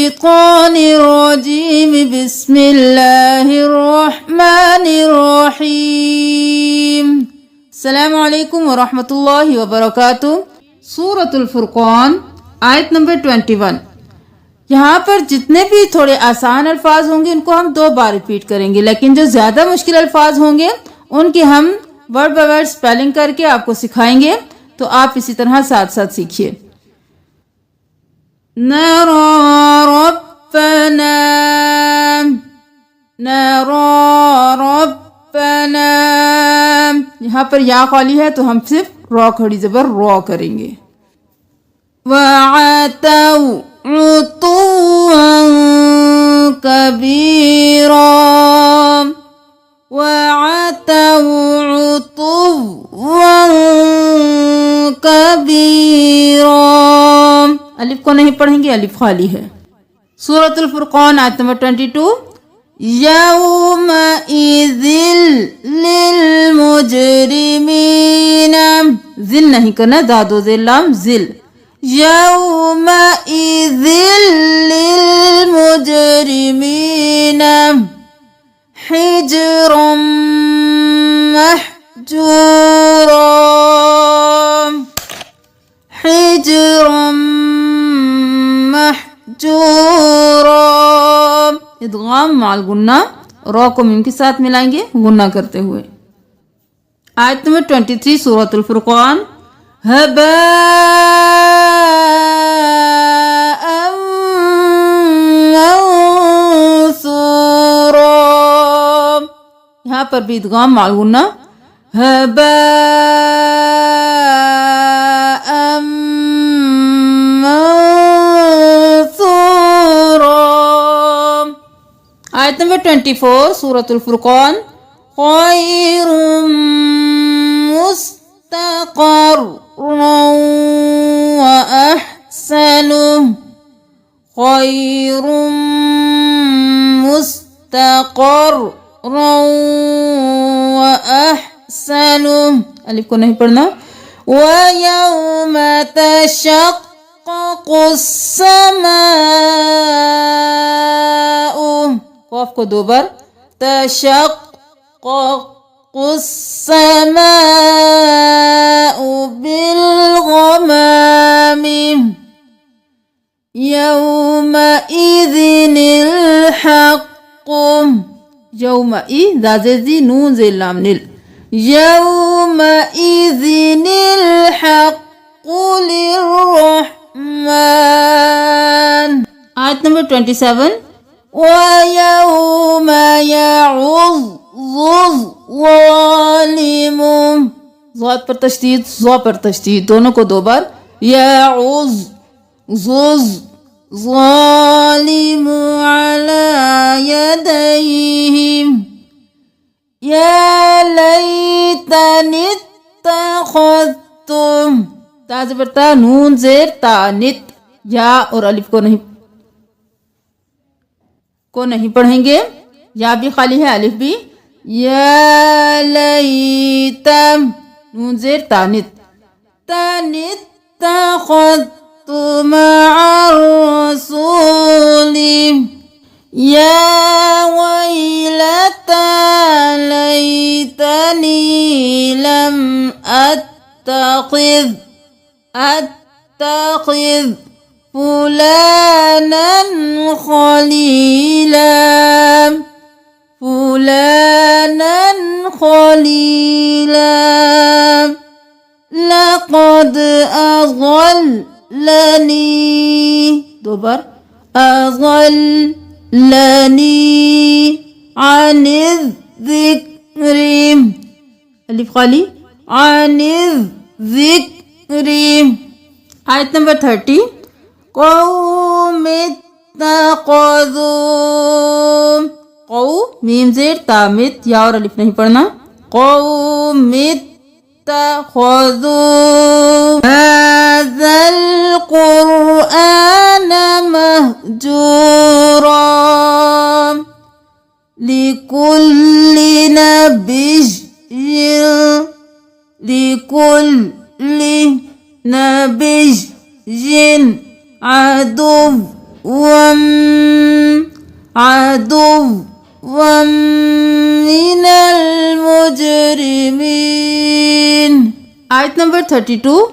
मिनश्शैतानिर्रजीम बिस्मिल्लाहिर्रहमानिर्रहीम। अस्सलामु अलैकुम वरहमतुल्लाहि वबरकातुह। सूरतुल फुरक़ान आयत नंबर 21। यहाँ पर जितने भी थोड़े आसान अल्फाज होंगे उनको हम 2 बार रिपीट करेंगे, लेकिन जो ज़्यादा मुश्किल अल्फाज होंगे उनकी हम वर्ड बाय वर्ड स्पेलिंग करके आपको सिखाएंगे, तो आप इसी तरह साथ साथ सीखिए। नरा रब्बना, नरा रब्बना। यहाँ पर या खाली है तो हम सिर्फ रॉ खड़ी ज़बर रॉ करेंगे। वअतौ उतुव्वन कबीरा, वअतौ उतुव्वन कबीरा। अलिफ को नहीं पढ़ेंगे, अलिफ खाली है। सूरतुल फुरक़ान आयत नंबर 22। यौमइज़िल लिल मुजरिमीना, जिल नहीं करना, दादो जिल लाम जिल। यौमइज़िल लिल मुजरिमीना हिज्रम महजूरा, हिज्रम महजूरा। इदगाम माल गुन्ना, रॉ को मीम के साथ मिलाएंगे गुन्ना करते हुए। आयत नंबर 23 सूरतुल फुरक़ान। हबाअन मंसूरा, यहाँ पर भी इदगाम माल गुन्ना। हबाअन मंसूरा। आयत नंबर 24 सूरतुल फुरक़ान। खैरुम मुस्तक़र्रन व अहसनु, खैरुम मुस्तक़र्रन व अहसनु। अलिफ को नहीं पढ़ना। व यौम तशक़्क़क़ुस समाउ, क़ाफ़ को 2 बार। तशक़्क़क़ुस समाउ बिल ग़मामी, यौमइज़िनिल हक़्क़ु, यौमइ दाज़ेज़ी नून ज़ेल लाम निल, यौमइज़िनिल हक़्क़ु लिर्रहमान। आयत नंबर 27। वयौम यअज़्ज़ु ज़ालिमु, ज़ाद पर तशदीद, ज़ा पर तशदीद, दोनों को 2 बार। यअज़्ज़ु ज़ालिमु अला यदैहि या लैतनी इत्तख़ज़्तु, ता ज़बर ता, नून ज़ेर ता नित, या और अलिफ को नहीं पढ़ेंगे, या भी खाली है, अलिफ भी। या लैता, नून ज़ेर तानित, तानित तख़ज़्तु मअर रसूली, या वैलता लैतनी लम अत्तख़िज़ फुलानन खलीला, फुलानन खलीला। लक़द अज़ल्लनी, 2 बार। अज़ल्लनी अनिज़्ज़िक्रि, अलिफ खाली, अनिज़्ज़िक्रि। आयत नंबर 30। क़ौम इत्तख़ज़ू, क़ौ मीम ज़ेर तामित, या और अलिफ नहीं पढ़ना। क़ौम इत्तख़ज़ू हाज़ल क़ुरआन महजूरा, लिकुल्लि नबिय्यिन अदुव्व वम अदुव्वम मिनल मुजरिमीन। आयत नंबर 32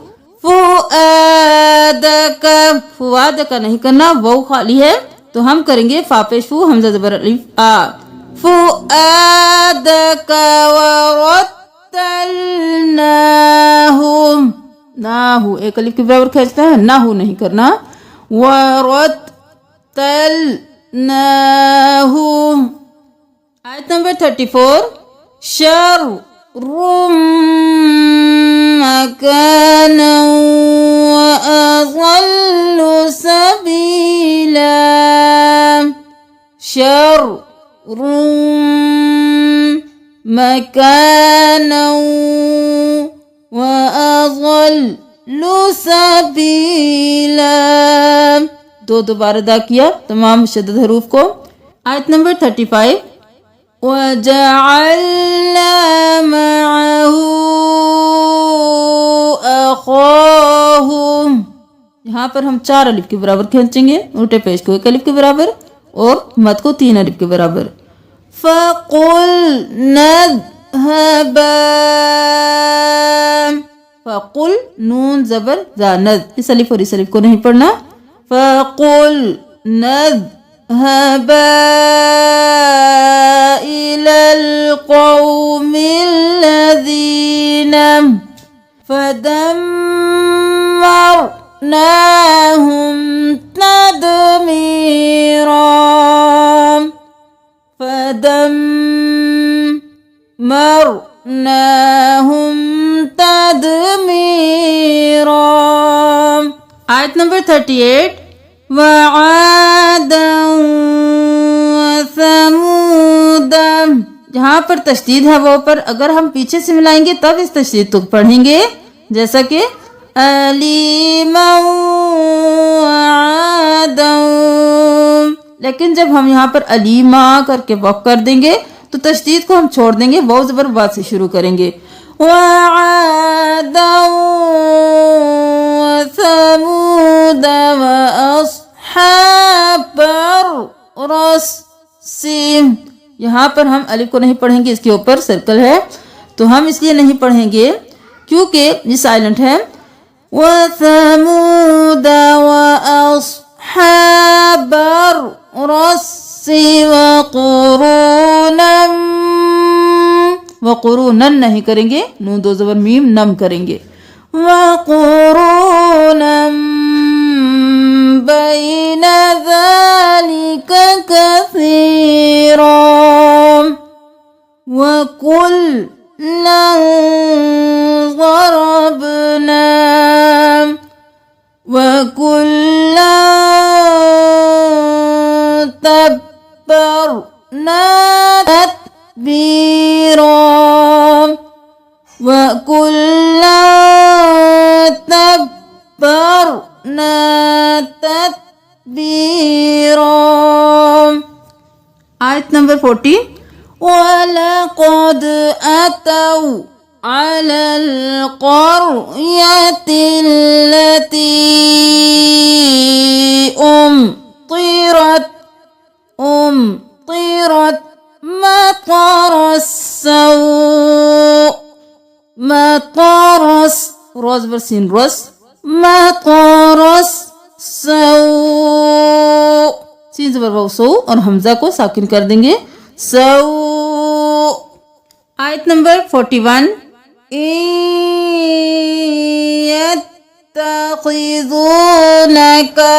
फुआदका, फुआदका नहीं करना, वो खाली है तो हम करेंगे फा पेश फू हमजा ज़बर अलिफ आ। फुआदका वरत्तलनाहुम, नाहु एक अलिफ के बराबर खींचना है, नाहु नहीं करना। वरत्तलनाहुम। आयत नंबर 34 शर्रुम मकाना व अज़ल्लु सबीला। शर्रुम मकाना व अज़ल्लु सबीला। दो दोबारा अदा किया तमाम मुशद्दद हरूफ को। आयत नंबर 35 वजअलना मअहू अख़ाहुम, यहाँ पर हम 4 अलिफ के बराबर खींचेंगे, उल्टे पेश को 1 अलिफ के बराबर और मद को 3 अलिफ के बराबर। फ़क़ुलनज़हबा, फ़क़ुल नून ज़बर ज़ानद, इस अलिफ और इस अलिफ को नहीं पढ़ना। फ़क़ुलनज़हबा इलल क़ौमिल्लज़ीना फदम्मरनाहुम तदमीरा। फदम्मरनाहुम तदमीरा। आयत नंबर 38 वआदन वसमूदा, जहाँ पर तशदीद है वो पर अगर हम पीछे से मिलाएंगे तब इस तशदीद को पढ़ेंगे, जैसा कि अलीमन वआदन। लेकिन जब हम यहाँ पर अलीमा करके वक़ कर देंगे तो तशदीद को हम छोड़ देंगे, वाव ज़बर बाद से शुरू करेंगे। वआदन वसमूदा वअस्हाबर रस्सीम, यहाँ पर हम अलिफ को नहीं पढ़ेंगे, इसके ऊपर सर्कल है तो हम इसलिए नहीं पढ़ेंगे क्योंकि ये साइलेंट है। वसमूदा वअस्हाबर रस्सी वक़ुरूनन, वक़ुरूनन नहीं करेंगे, नून दो ज़बर मीम नम करेंगे। वक़ुरूनन बैन ज़ालिका कसीरा वकुल्लन ज़रबना वकुल्लन तब्बरना तत्बीरा वकुल्लन तब्बरना तत्बीरा। आयत नंबर 40 वलक़द अतौ अलल क़र्यतिल्लती उम्तिरत मतरस रोज़ बरसीन रोज़ मतरस सीन ज़बर वाव सौ और हमजा को साकिन कर देंगे सौ। आयत नंबर 41 यत्तखिज़ूनका,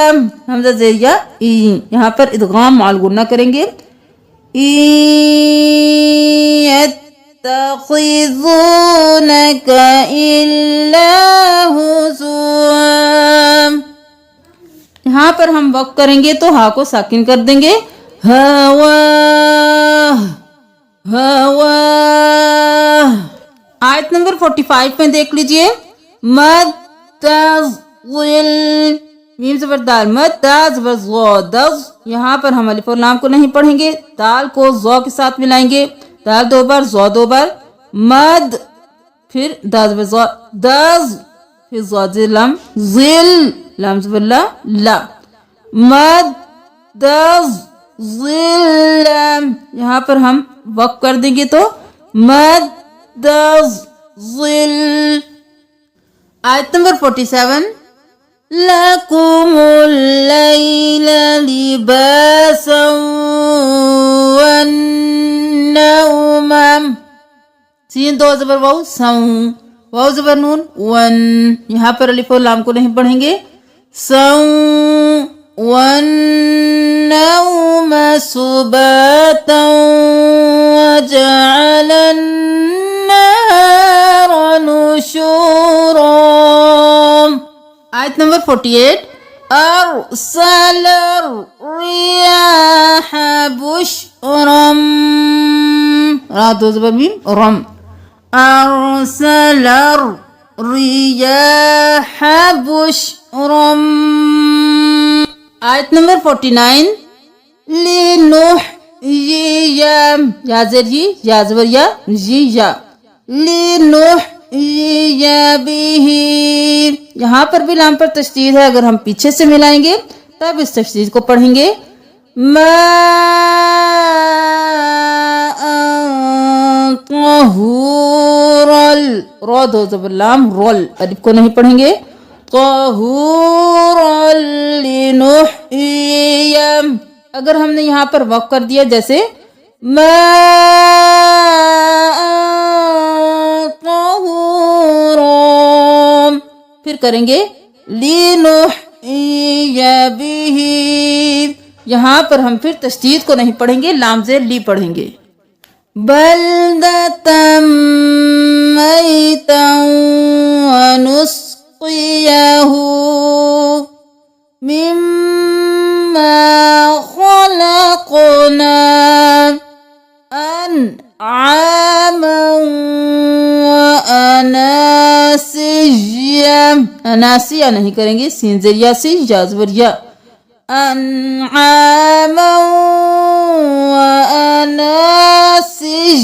हमजा ज़ेरिया ई, यहाँ पर इदगाम माल गुन्ना करेंगे। यत्तखिज़ूनका इल्ला हुज़ुवा, यहाँ पर हम वक़्त करेंगे तो हा को साकिन कर देंगे हवा हवा। आयत नंबर 45 में देख लीजिए मद मीम ज़बर दाल मद ज़बर ज़, यहाँ पर हम अलिफ और लाम को नहीं पढ़ेंगे, दाल को ज़ के साथ मिलाएंगे, दाल 2 बार ज़ 2 बार मद, फिर दा ज़बर ज़ दज़, फिर ज़ लम ज़िल लाम ज़बर ला मद दज़िल्लम, यहाँ पर हम वक्फ कर देंगे तो मद्दज़िल। आयत नंबर 47, लकुमुल लैला लिबासन वन्नौमा, सीन दो जबर वाउ सौ, वाउ जबर नून वन, यहाँ पर अलिफ और लाम को नहीं पढ़ेंगे। सौ वन्नौम सुबतन वजअलन नहार नुशूरा। आयत नंबर 48, अरसल रियाह बुशरम, रा दो जबर मीम रम, अरसल रियाह बुशरम। आयत नंबर 49, लिनुहयिया, या ज़ेर या ज़बर या लिनुहयिया बिही, यहाँ पर भी लाम पर तशदीद है, अगर हम पीछे से मिलाएंगे तब इस तशदीद को पढ़ेंगे। तहूरल, रो दो जबर लाम रोल, अलिफ को नहीं पढ़ेंगे। तहूरल लिनुहयिया, अगर हमने यहाँ पर वक़्फ़ कर दिया जैसे तहूरा, फिर करेंगे लिनुहयिया बिही, यहाँ पर हम फिर तशदीद को नहीं पढ़ेंगे, लाम ज़ेर ली पढ़ेंगे। बल्दतम मैतन वनुस्क़ियहु मिम्मा खलक़ना अनआमन व अनासिया, अनासिया नहीं करेंगे, सीन ज़ेर से या ज़बर या, अनआमन व अनासिया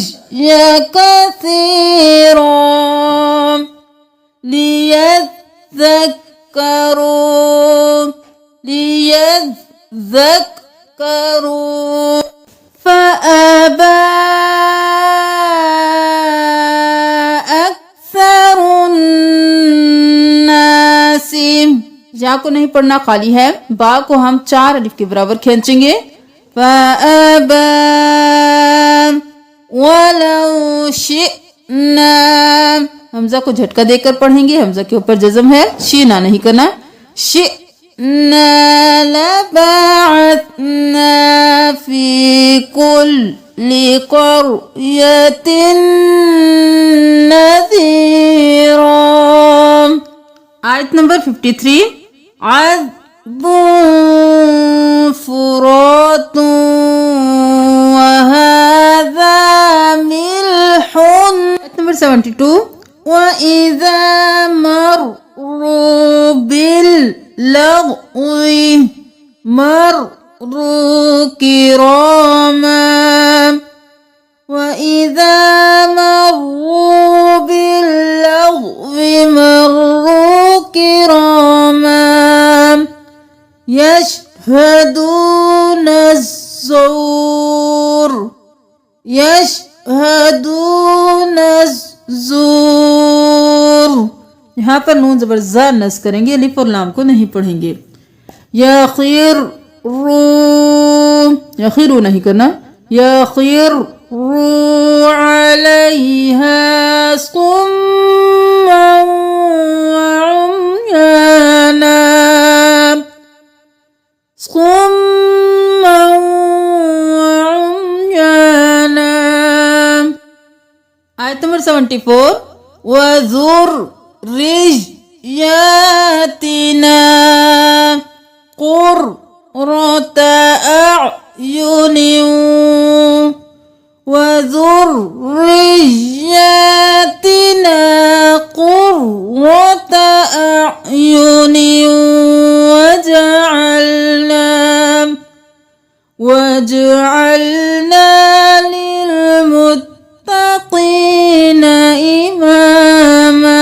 कसीरा लियज़्ज़क्करू फ़अबा अक्सरुन्नासि, जा को नहीं पढ़ना, खाली है, बा को हम 4 अलिफ के बराबर खींचेंगे। फ़अबा वलौ शिअना, हमजा को झटका देकर पढ़ेंगे, हमजा के ऊपर जज़म है, शीना नहीं करना। शिअना लबअथना फी कुल्लि क़रयतिन नज़ीरा। आयत नंबर 53, अज़्बुन फ़ुरातुन व हाज़ा मिल्हुन। आयत नंबर 72, व इज़ा मर्रू बिल्लग़वी मर्रू किरामा, व इज़ा मर्रू बिल्लग़वी मर्रू किरामा यशहदून ज़ूर, यशहदून ज़ूर, यहाँ पर नून ज़बर ज़ा नस करेंगे, अलिफ और लाम को नहीं पढ़ेंगे। यखिरू नहीं करना, यखिरू अलैहा सुम्मन व उम्याना, सुम्मन व उम्याना। आयत नंबर 74, वज़ुर्रिय्यतिना क़ुर्रत अ'युनिन, वज़ुर्रिय्यतिना क़ुर्रत अ'युनिन वजअलना लिलमुत्तक़ीना इमामा।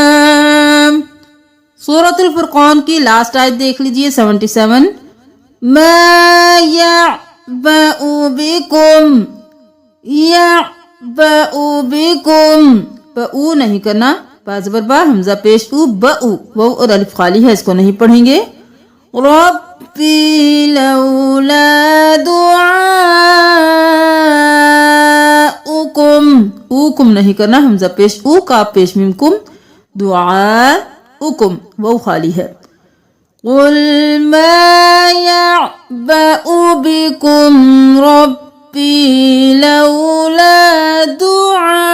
सूरतुल फुरक़ान की लास्ट आयत देख लीजिए 77, मा यअबअु बिकुम, यअबअु बिकुम, बऊ नहीं करना, बाज़बर बा हमजा पेश उ बऊ, वो और अलिफ खाली है, इसको नहीं पढ़ेंगे। रब्बी लौला दुआउकुम, उकुम नहीं करना, हमजा पेश उ का पेश मीम कुम, दुआउकुम वो खाली है। कुल मा यअबअु बिकुम रब्बी लौला दुआउकुम,